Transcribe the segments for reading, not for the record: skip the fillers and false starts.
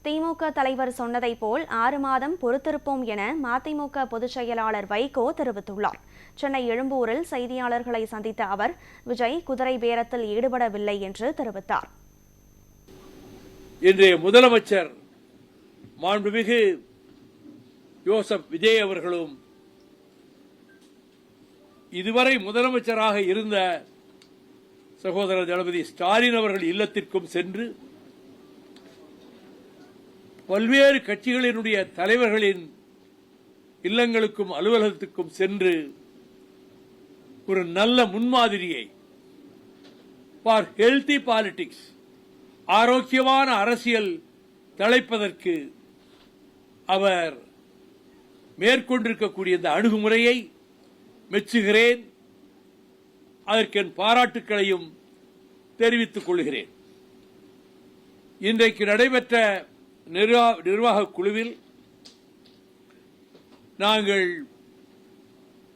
திமுக தலைவர் சொன்னதை போல் 6 மாதம் பொறுத்திருப்போம் என மதிமுக பொதுச் செயலாளர் வைகோ தெரிவித்துள்ளார். சென்னை எழும்பூரில் செய்தியாளர்களை சந்தித்த அவர், விஜய் குதிரை பேரத்தில் ஈடுபடவில்லை என்று தெரிவித்தார். இன்றைய முதலமைச்சர் மாண்புமிகு ஜோசப் விஜய் அவர்களும் இதுவரை முதலமைச்சராக இருந்த சகோதரர் தளபதி ஸ்டாலின் அவர்கள் இல்லத்திற்கும் சென்று பல்வேறு கட்சிகளினுடைய தலைவர்களின் இல்லங்களுக்கும் அலுவலகத்துக்கும் சென்று ஒரு நல்ல முன்மாதிரியை ஃபார் ஹெல்தி பாலிடிக்ஸ், ஆரோக்கியமான அரசியல் தழைப்பதற்கு அவர் மேற்கொண்டிருக்கக்கூடிய இந்த அணுகுமுறையை மெச்சுகிறேன். அதற்கு என் பாராட்டுக்களையும் தெரிவித்துக் கொள்கிறேன். இன்றைக்கு நடைபெற்ற நிர்வாக குழுவில் நாங்கள்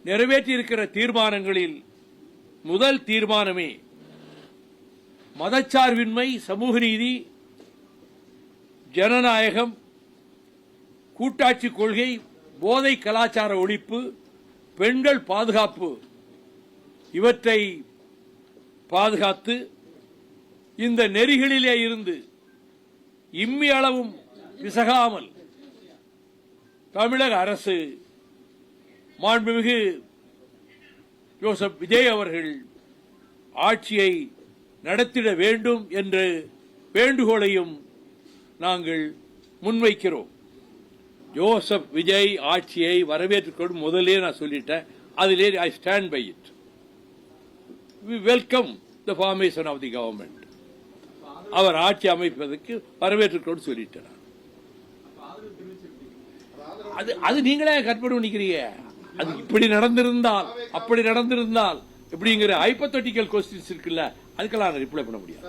நிறைவேற்றியிருக்கிற தீர்மானங்களில் முதல் தீர்மானமே மதச்சார்பின்மை, சமூக நீதி, ஜனநாயகம், கூட்டாட்சி கொள்கை, போதை கலாச்சார ஒழிப்பு, பெண்கள் பாதுகாப்பு இவற்றை பாதுகாத்து இந்த நெறிகளிலே இருந்து இம்மி அளவும் விசகாமல் தமிழக அரசு மாண்புமிகு ஜோசப் விஜய் அவர்கள் ஆட்சியை நடத்திட வேண்டும் என்ற வேண்டுகோளையும் நாங்கள் முன்வைக்கிறோம். ஜோசப் விஜய் ஆட்சியை வரவேற்றுக்கொண்டு முதலே நான் சொல்லிட்டேன். அதிலே I stand by it. We welcome the formation of the government. அவர் ஆட்சி அமைப்பதற்கு வரவேற்றுக்கொண்டு சொல்லிட்டேன். அது நீங்களே கற்பனை பண்ணிக்கிறீங்க. அது இப்படி நடந்திருந்தால் அப்படி நடந்திருந்தால் எப்படிங்கிற ஹைப்போதெட்டிக்கல் கொஸ்டின்ஸ் இருக்குல்ல, அதுக்கெல்லாம் ரிப்ளை பண்ண முடியாது.